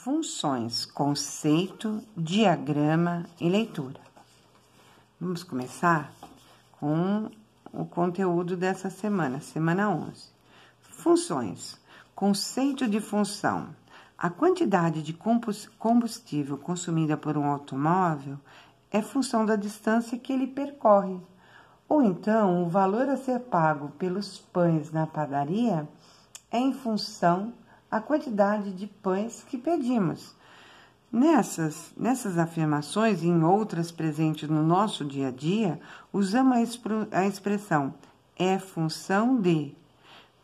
Funções, conceito, diagrama e leitura. Vamos começar com o conteúdo dessa semana, semana 11. Funções, conceito de função. A quantidade de combustível consumida por um automóvel é função da distância que ele percorre. Ou então, o valor a ser pago pelos pães na padaria é em função da quantidade de pães que pedimos. Nessas afirmações e em outras presentes no nosso dia a dia, usamos a expressão é função de,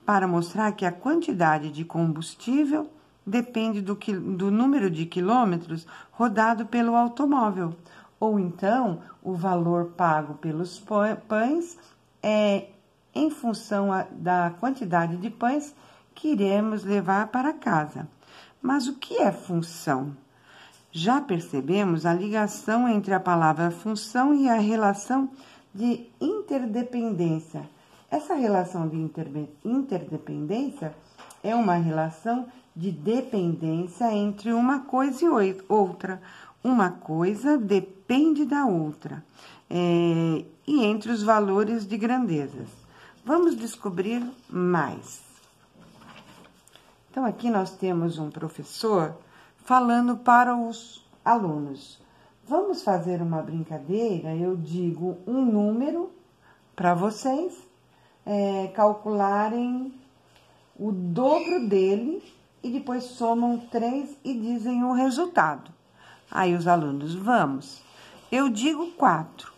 para mostrar que a quantidade de combustível depende do número de quilômetros rodado pelo automóvel. Ou então, o valor pago pelos pães é em função da quantidade de pães que iremos levar para casa. Mas o que é função? Já percebemos a ligação entre a palavra função e a relação de interdependência. Essa relação de interdependência é uma relação de dependência entre uma coisa e outra. Uma coisa depende da outra, e entre os valores de grandezas. Vamos descobrir mais. Então, aqui nós temos um professor falando para os alunos. Vamos fazer uma brincadeira, eu digo um número para vocês calcularem o dobro dele e depois somam 3 e dizem o resultado. Aí os alunos, vamos. Eu digo 4.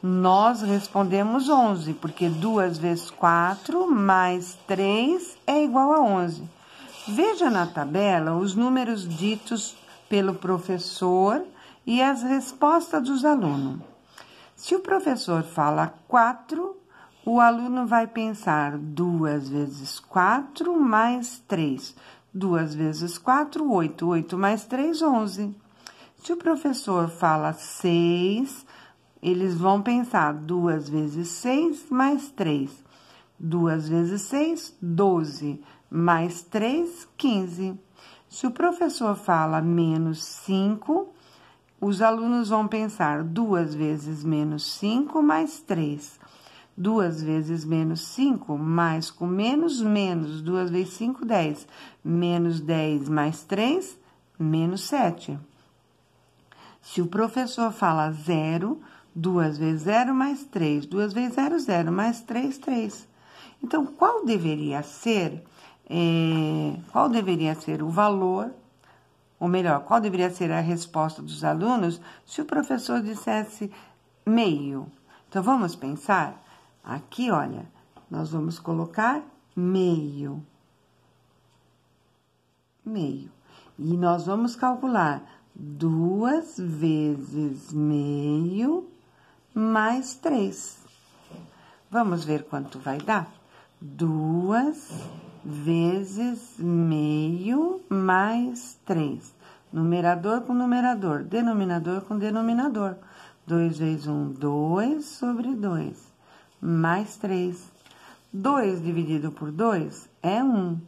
Nós respondemos 11, porque 2 vezes 4 mais 3 é igual a 11. Veja na tabela os números ditos pelo professor e as respostas dos alunos. Se o professor fala 4, o aluno vai pensar 2 vezes 4 mais 3. 2 vezes 4, 8. 8 mais 3, 11. Se o professor fala 6, eles vão pensar 2 vezes 6 mais 3. 2 vezes 6, 12. Mais 3, 15. Se o professor fala menos 5, os alunos vão pensar 2 vezes menos 5 mais 3. 2 vezes menos 5, mais com menos, 2 vezes 5, 10. Menos 10 mais 3, menos 7. Se o professor fala 0, 2 vezes 0 mais 3. 2 vezes 0, 0. Mais 3, 3. Então, qual deveria ser o valor, ou melhor, qual deveria ser a resposta dos alunos se o professor dissesse meio? Então, vamos pensar? Aqui, olha, nós vamos colocar meio. Meio. E nós vamos calcular 2 vezes meio mais 3. Vamos ver quanto vai dar? 2 vezes meio mais 3. Numerador com numerador, denominador com denominador. 2 vezes 1, 2 sobre 2, mais 3. 2 dividido por 2 é 1.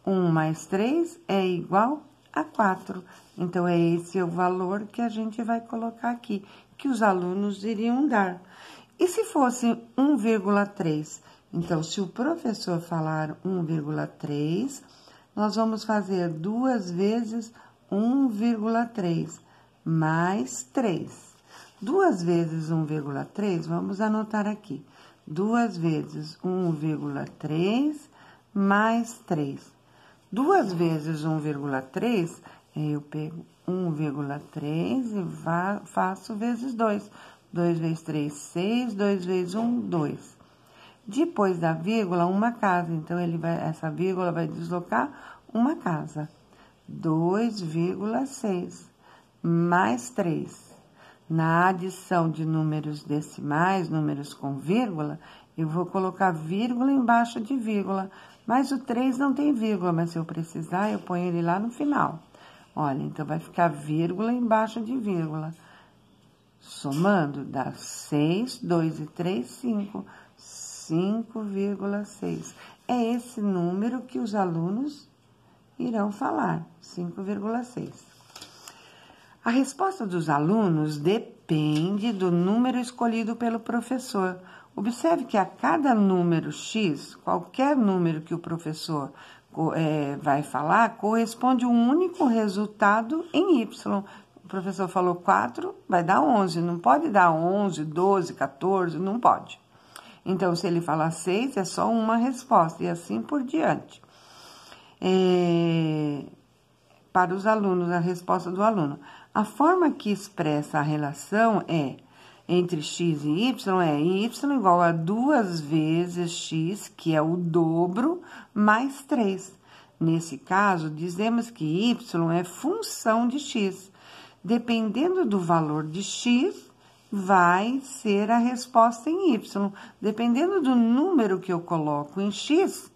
1 mais 3 é igual a 4. Então, é esse o valor que a gente vai colocar aqui, que os alunos iriam dar. E se fosse 1,3? Então, se o professor falar 1,3, nós vamos fazer 2 vezes 1,3, mais 3. 2 vezes 1,3, vamos anotar aqui. 2 vezes 1,3 mais 3. 2 vezes 1,3, eu pego 1,3 e faço vezes 2. 2 vezes 3, 6. 2 vezes 1, 2. Depois da vírgula, uma casa. Então, essa vírgula vai deslocar uma casa. 2,6 mais 3. Na adição de números decimais, números com vírgula, eu vou colocar vírgula embaixo de vírgula. Mas o 3 não tem vírgula, mas se eu precisar, eu ponho ele lá no final. Olha, então vai ficar vírgula embaixo de vírgula. Somando, dá 6, 2 e 3, 5. 5,6. É esse número que os alunos irão falar, 5,6. A resposta dos alunos depende do número escolhido pelo professor. Observe que a cada número X, qualquer número que o professor vai falar, corresponde um único resultado em Y. O professor falou 4, vai dar 11. Não pode dar 11, 12, 14, não pode. Então, se ele falar 6, é só uma resposta, e assim por diante. Para os alunos, a resposta do aluno. A forma que expressa a relação entre x e y é y igual a 2 vezes x, que é o dobro, mais 3. Nesse caso, dizemos que y é função de x. Dependendo do valor de x, vai ser a resposta em y. Dependendo do número que eu coloco em x,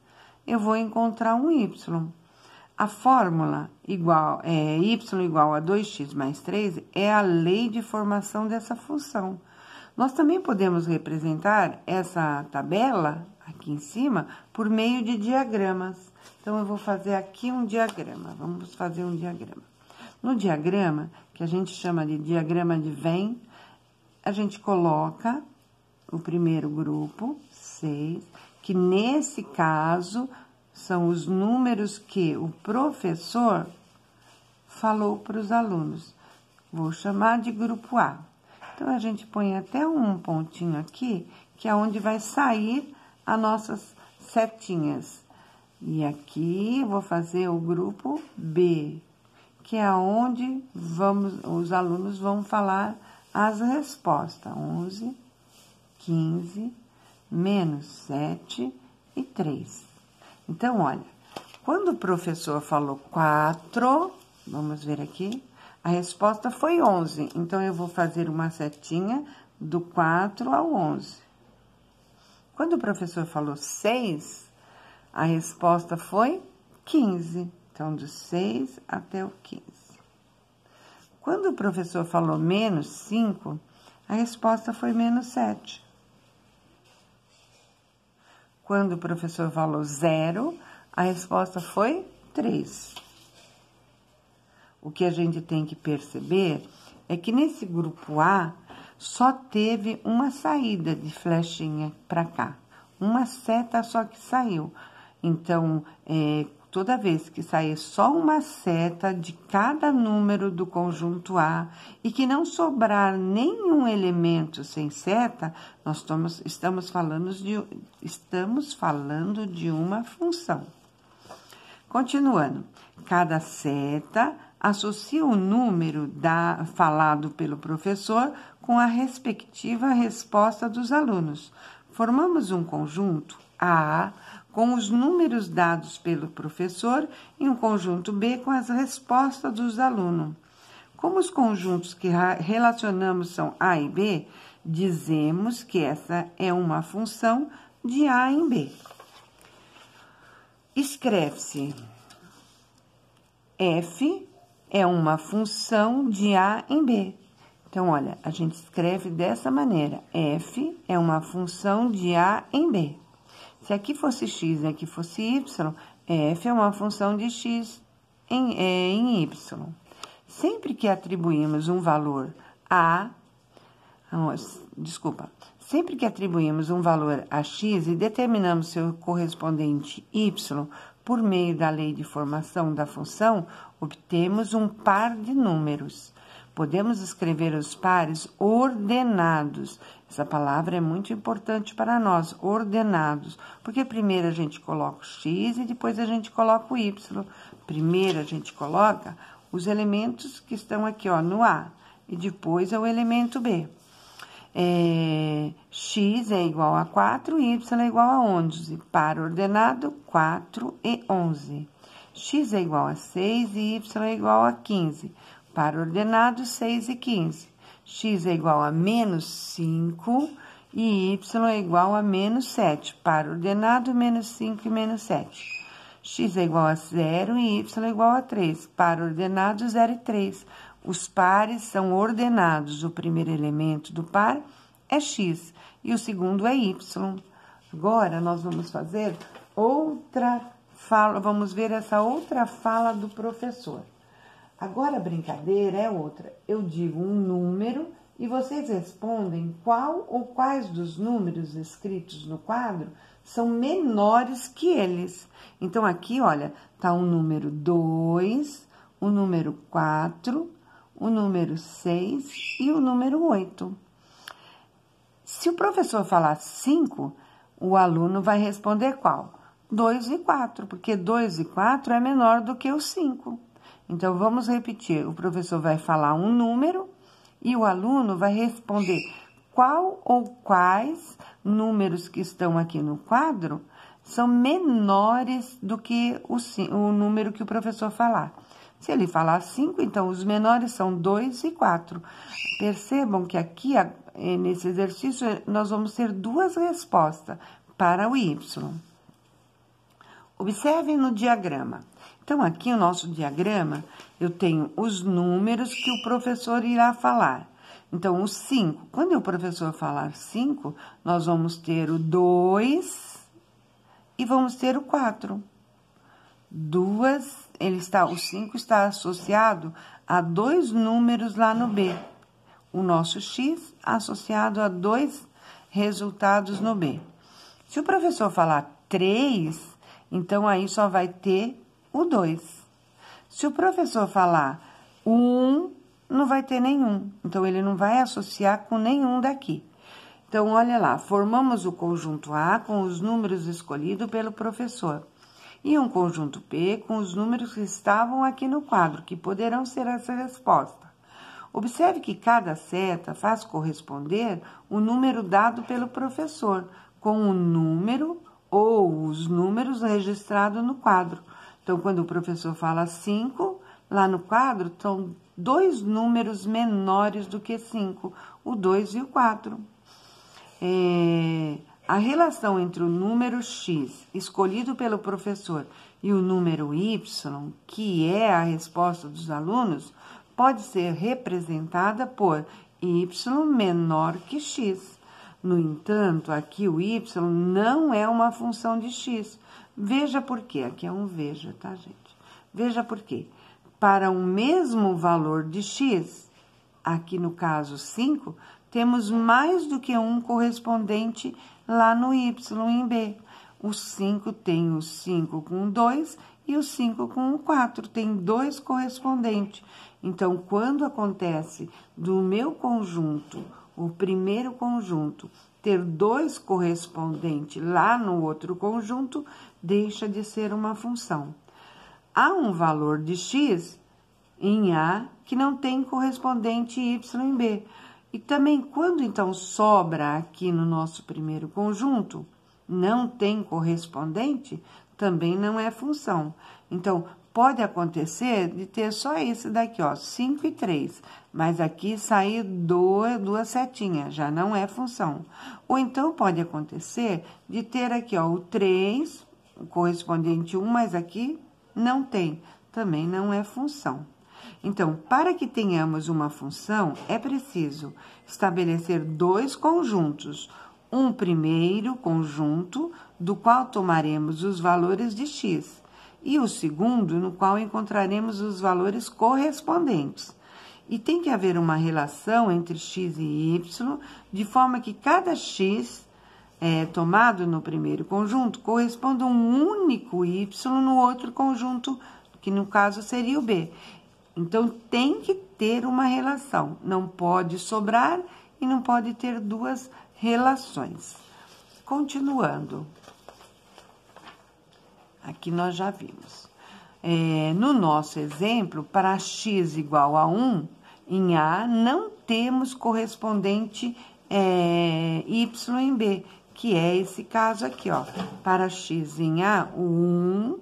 eu vou encontrar um y. A fórmula y igual a 2x mais 3 é a lei de formação dessa função. Nós também podemos representar essa tabela, aqui em cima, por meio de diagramas. Então, eu vou fazer aqui um diagrama. Vamos fazer um diagrama. No diagrama, que a gente chama de diagrama de Venn, a gente coloca o primeiro grupo, 6, que nesse caso são os números que o professor falou para os alunos. Vou chamar de grupo A. Então, a gente põe até um pontinho aqui, que é onde vai sair as nossas setinhas. E aqui, vou fazer o grupo B, que é onde os alunos vão falar as respostas. 11, 15, menos 7 e 3. Então, olha, quando o professor falou 4, vamos ver aqui, a resposta foi 11. Então, eu vou fazer uma setinha do 4 ao 11. Quando o professor falou 6, a resposta foi 15. Então, do 6 até o 15. Quando o professor falou menos 5, a resposta foi menos 7. Quando o professor falou 0, a resposta foi 3. O que a gente tem que perceber é que nesse grupo A só teve uma saída de flechinha para cá. Uma seta só que saiu. Então, toda vez que sair só uma seta de cada número do conjunto A e que não sobrar nenhum elemento sem seta, nós estamos falando de uma função. Continuando, cada seta associa o número falado pelo professor com a respectiva resposta dos alunos. Formamos um conjunto A com os números dados pelo professor e um conjunto B com as respostas dos alunos. Como os conjuntos que relacionamos são A e B, dizemos que essa é uma função de A em B. Escreve-se: F é uma função de A em B. Então, olha, a gente escreve dessa maneira: F é uma função de A em B. Se aqui fosse x e aqui fosse y, f é uma função de x em y. Sempre que atribuímos um valor sempre que atribuímos um valor a x e determinamos seu correspondente y por meio da lei de formação da função, obtemos um par de números. Podemos escrever os pares ordenados. Essa palavra é muito importante para nós, ordenados, porque primeiro a gente coloca o x e depois a gente coloca o y. Primeiro a gente coloca os elementos que estão aqui, ó, no A, e depois é o elemento B. X é igual a 4, y é igual a 11. Par ordenado, 4 e 11. X é igual a 6 e y é igual a 15. Par ordenado, 6 e 15. X é igual a menos 5 e y é igual a menos 7. Par ordenado, menos 5 e menos 7. X é igual a 0 e y é igual a 3. Par ordenado, 0 e 3. Os pares são ordenados. O primeiro elemento do par é x e o segundo é y. Agora, nós vamos fazer outra vamos ver essa outra fala do professor. Agora a brincadeira é outra. Eu digo um número e vocês respondem qual ou quais dos números escritos no quadro são menores que eles. Então, aqui, olha, tá o número 2, o número 4, o número 6 e o número 8. Se o professor falar 5, o aluno vai responder qual? 2 e 4, porque 2 e 4 é menor do que o 5. Então, vamos repetir. O professor vai falar um número e o aluno vai responder qual ou quais números que estão aqui no quadro são menores do que o número que o professor falar. Se ele falar 5, então os menores são 2 e 4. Percebam que aqui, nesse exercício, nós vamos ter duas respostas para o Y. Observem no diagrama. Então, aqui o nosso diagrama, eu tenho os números que o professor irá falar. Então, o 5. Quando o professor falar 5, nós vamos ter o 2 e vamos ter o 4. O 5 está associado a 2 números lá no B. O nosso X associado a 2 resultados no B. Se o professor falar 3, então aí só vai ter o 2. Se o professor falar 1, não vai ter nenhum. Então, ele não vai associar com nenhum daqui. Então, olha lá, formamos o conjunto A com os números escolhidos pelo professor. E um conjunto P com os números que estavam aqui no quadro, que poderão ser essa resposta. Observe que cada seta faz corresponder o número dado pelo professor com o número ou os números registrados no quadro. Então, quando o professor fala 5, lá no quadro estão 2 números menores do que 5, o 2 e o 4. A relação entre o número X escolhido pelo professor e o número Y, que é a resposta dos alunos, pode ser representada por Y menor que X. No entanto, aqui o Y não é uma função de X. Veja por quê. Aqui é um veja, tá, gente? Veja por quê. Para um mesmo valor de X, aqui no caso 5, temos mais do que um correspondente lá no Y em B. O 5 tem o 5 com 2 e o 5 com o 4. Tem 2 correspondentes. Então, quando acontece do meu conjunto, o primeiro conjunto, ter 2 correspondentes lá no outro conjunto, deixa de ser uma função. Há um valor de X em A que não tem correspondente Y em B. E também, quando então sobra aqui no nosso primeiro conjunto, não tem correspondente, também não é função. Então, pode acontecer de ter só esse daqui, ó, 5 e 3, mas aqui sair duas setinhas, já não é função. Ou então, pode acontecer de ter aqui, ó, o 3, o correspondente 1, mas aqui não tem, também não é função. Então, para que tenhamos uma função, é preciso estabelecer 2 conjuntos. Um primeiro conjunto, do qual tomaremos os valores de x, e o segundo, no qual encontraremos os valores correspondentes. E tem que haver uma relação entre x e y, de forma que cada x tomado no primeiro conjunto corresponda a um único y no outro conjunto, que no caso seria o b. Então, tem que ter uma relação, não pode sobrar e não pode ter 2 relações. Continuando, aqui nós já vimos. No nosso exemplo, para x igual a 1, em A, não temos correspondente y em B, que é esse caso aqui, ó. Para x em A, o 1...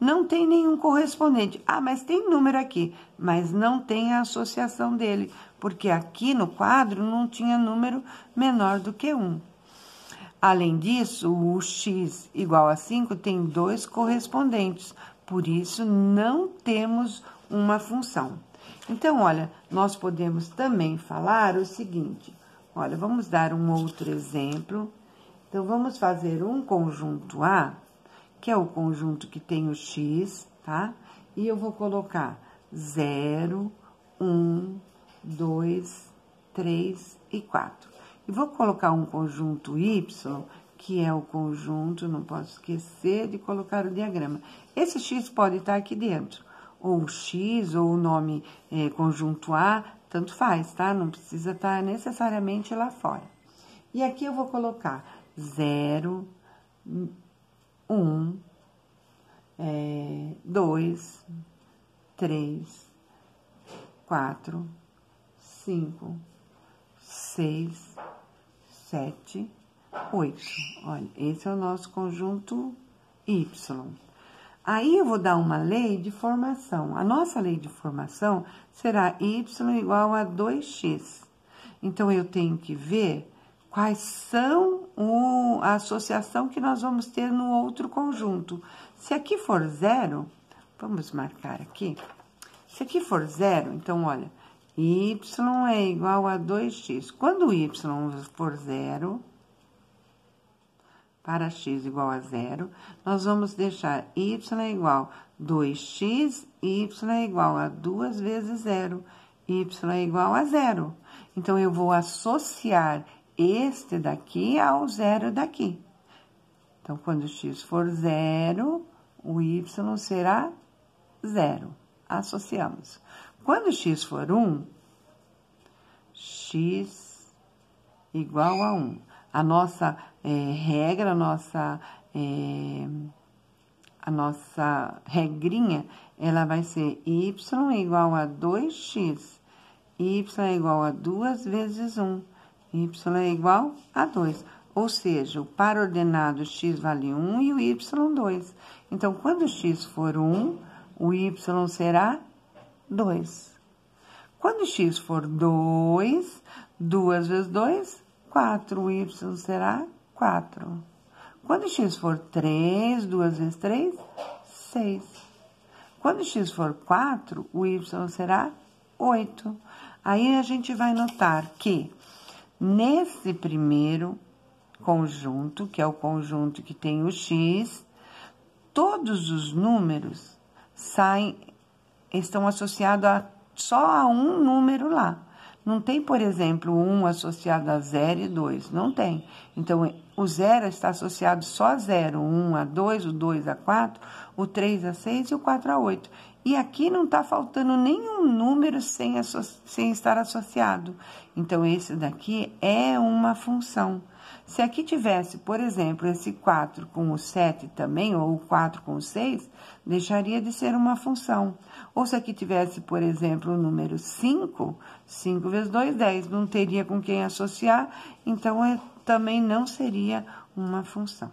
não tem nenhum correspondente. Ah, mas tem número aqui, mas não tem a associação dele, porque aqui no quadro não tinha número menor do que 1. Além disso, o x igual a 5 tem 2 correspondentes, por isso não temos uma função. Então, olha, nós podemos também falar o seguinte, olha, vamos dar um outro exemplo. Então, vamos fazer um conjunto A, que é o conjunto que tem o x, tá? E eu vou colocar 0, 1, 2, 3 e 4. E vou colocar um conjunto y, que é o conjunto, não posso esquecer de colocar o diagrama. Esse x pode estar aqui dentro, ou o x, ou o nome conjunto A, tanto faz, tá? Não precisa estar necessariamente lá fora. E aqui eu vou colocar 0, 1, 2, 3, 4, 5, 6, 7, 8. Olha, esse é o nosso conjunto Y. Aí, eu vou dar uma lei de formação. A nossa lei de formação será Y igual a 2x. Então, eu tenho que ver quais são a associação que nós vamos ter no outro conjunto. Se aqui for 0, vamos marcar aqui. Se aqui for 0, então, olha, y é igual a 2x. Quando y for 0, para x igual a 0, nós vamos deixar y é igual a 2x, y é igual a 2 vezes 0, y é igual a 0. Então, eu vou associar este daqui ao 0 daqui. Então, quando x for 0, o y será 0. Associamos. Quando x for 1, x igual a 1. A nossa regra, a nossa regrinha, ela vai ser y igual a 2x. Y é igual a 2 vezes 1. Y é igual a 2. Ou seja, o par ordenado x vale 1 e o y 2. Então, quando x for 1, o y será 2. Quando x for 2, 2 vezes 2, 4. O y será 4. Quando x for 3, 2 vezes 3, 6. Quando x for 4, o y será 8. Aí, a gente vai notar que nesse primeiro conjunto, que é o conjunto que tem o x, todos os números estão associados só a um número lá. Não tem, por exemplo, 1 associado a 0 e 2. Não tem. Então, o 0 está associado só a 0, 1 a 2, o 2 a 4, o 3 a 6 e o 4 a 8. E aqui não está faltando nenhum número sem estar associado. Então, esse daqui é uma função. Se aqui tivesse, por exemplo, esse 4 com o 7 também, ou o 4 com o 6, deixaria de ser uma função. Ou se aqui tivesse, por exemplo, o número 5, 5 vezes 2, 10, não teria com quem associar, então também não seria uma função.